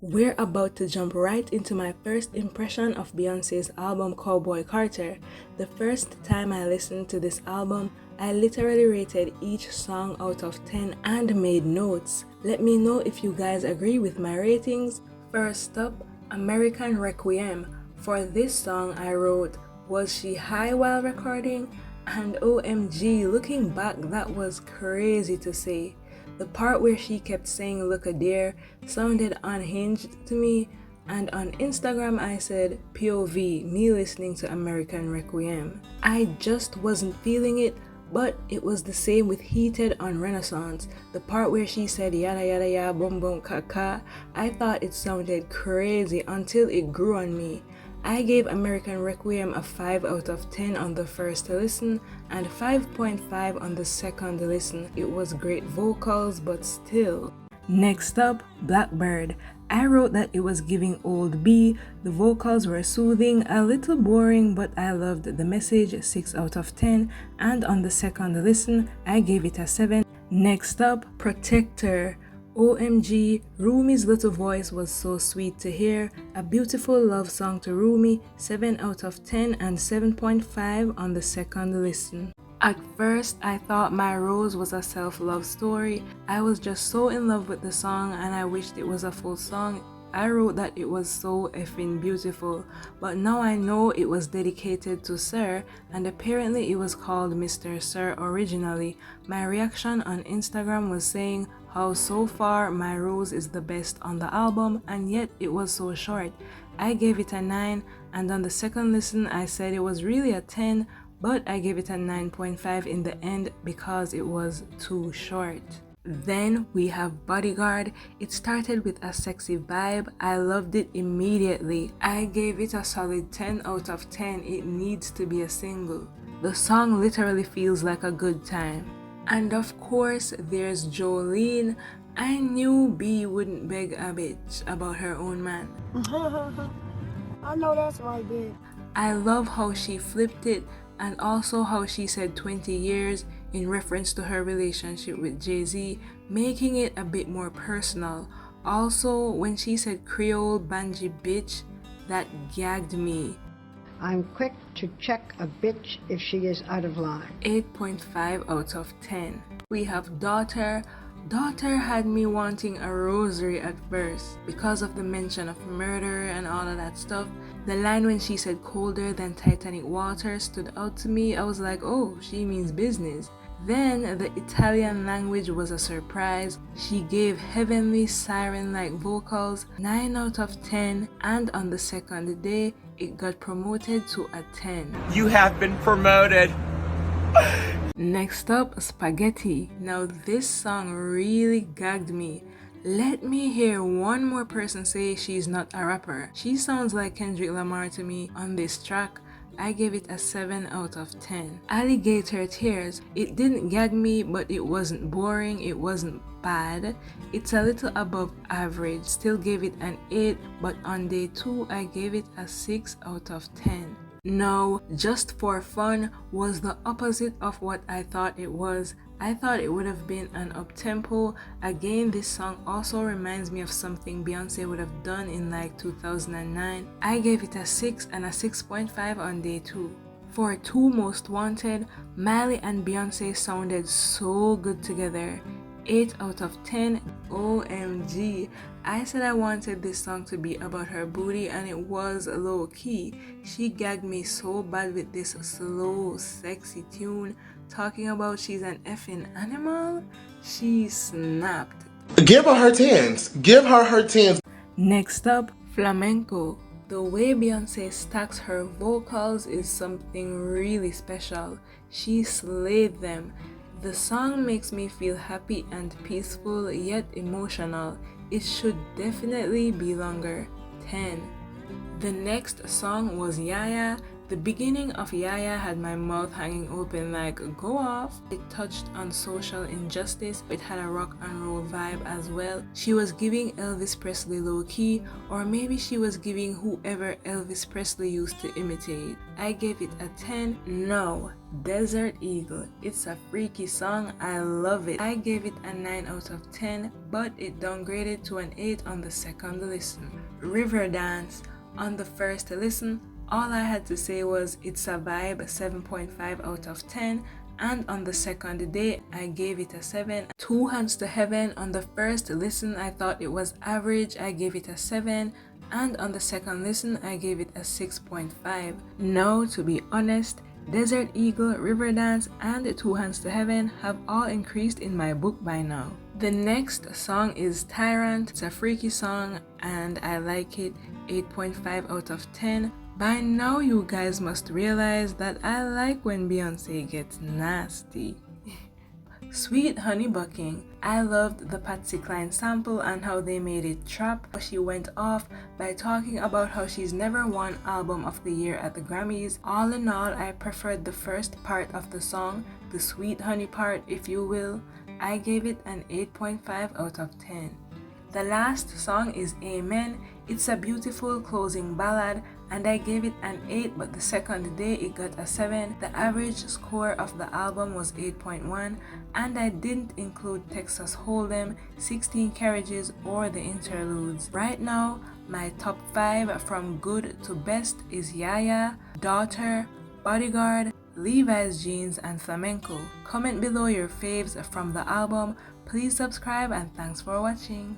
We're about to jump right into my first impression of Beyoncé's album Cowboy Carter. The first time I listened to this album, I literally rated each song out of 10 and made notes. Let me know if you guys agree with my ratings. First up, American Requiem. For this song I wrote, was she high while recording? And OMG, looking back, that was crazy to say. The part where she kept saying "look a dear" sounded unhinged to me, and on Instagram I said POV, me listening to American Requiem. I just wasn't feeling it, but it was the same with Heated on Renaissance. The part where she said yada yada ya boom boom kaka, I thought it sounded crazy until it grew on me. I gave American Requiem a 5 out of 10 on the first listen and 5.5 on the second listen. It was great vocals, but still. Next up, Blackbird. I wrote that it was giving old B. The vocals were soothing, a little boring, but I loved the message, 6 out of 10, and on the second listen, I gave it a 7. Next up, Protector. OMG, Rumi's little voice was so sweet to hear. A beautiful love song to Rumi, 7 out of 10 and 7.5 on the second listen. At first, I thought My Rose was a self-love story. I was just so in love with the song and I wished it was a full song. I wrote that it was so effing beautiful, but now I know it was dedicated to Sir, and apparently it was called Mr. Sir originally. My reaction on Instagram was saying how so far My Rose is the best on the album, and yet it was so short. I gave it a 9, and on the second listen I said it was really a 10, but I gave it a 9.5 in the end because it was too short. Then we have Bodyguard. It started with a sexy vibe. I loved it immediately. I gave it a solid 10 out of 10. It needs to be a single. The song literally feels like a good time. And of course, there's Jolene. I knew B wouldn't beg a bitch about her own man. I know that's right, bitch. I love how she flipped it, and also how she said 20 years in reference to her relationship with Jay-Z, making it a bit more personal. Also, when she said Creole Banji bitch, that gagged me. I'm quick to check a bitch if she is out of line. 8.5 out of 10. We have Daughter. Daughter had me wanting a rosary at first because of the mention of murder and all of that stuff. The line when she said colder than Titanic water stood out to me. I was like, oh, she means business. Then the Italian language was a surprise. She gave heavenly siren-like vocals, 9 out of 10, and on the second day, it got promoted to a 10. You have been promoted. Next up, Spaghetti. Now this song really gagged me. Let me hear one more person say she's not a rapper. She sounds like Kendrick Lamar to me on this track. I gave it a 7 out of 10. Alligator Tears. It didn't gag me, but it wasn't boring, it wasn't bad. It's a little above average. Still gave it an 8, but on day 2 I gave it a 6 out of 10. Now, Just for Fun was the opposite of what I thought it was. I thought it would have been an up-tempo. Again, this song also reminds me of something Beyoncé would have done in like 2009. I gave it a 6 and a 6.5 on day 2. For Two Most Wanted, Miley and Beyoncé sounded so good together. 8 out of 10. OMG. I said I wanted this song to be about her booty, and it was low-key. She gagged me so bad with this slow, sexy tune, talking about she's an effing animal. She snapped. Give her her 10s. Give her her 10s. Next up, Flamenco. The way Beyoncé stacks her vocals is something really special. She slayed them. The song makes me feel happy and peaceful, yet emotional. It should definitely be longer. 10. The next song was Yaya. The beginning of Yaya had my mouth hanging open like, go off. It touched on social injustice. It had a rock and roll vibe as well. She was giving Elvis Presley low-key, or maybe she was giving whoever Elvis Presley used to imitate. I gave it a 10. No, Desert Eagle. It's a freaky song. I love it. I gave it a 9 out of 10, but it downgraded to an 8 on the second listen. River Dance. On the first listen, all I had to say was it's a vibe, 7.5 out of 10. And on the second day, I gave it a 7. Two Hands to Heaven. On the first listen, I thought it was average. I gave it a 7. And on the second listen, I gave it a 6.5. Now, to be honest, Desert Eagle, River Dance, and Two Hands to Heaven have all increased in my book by now. The next song is Tyrant. It's a freaky song and I like it, 8.5 out of 10. By now you guys must realize that I like when Beyoncé gets nasty. Sweet Honey Bucking. I loved the Patsy Cline sample and how they made it trap. She went off by talking about how she's never won Album of the Year at the Grammys. All in all, I preferred the first part of the song, the Sweet Honey part if you will. I gave it an 8.5 out of 10. The last song is Amen. It's a beautiful closing ballad and I gave it an 8, but the second day it got a 7. The average score of the album was 8.1 and I didn't include Texas Hold'em, 16 Carriages or the interludes. Right now, my top 5 from good to best is Yaya, Daughter, Bodyguard, Levi's Jeans, and Flamenco. Comment below your faves from the album. Please subscribe and thanks for watching.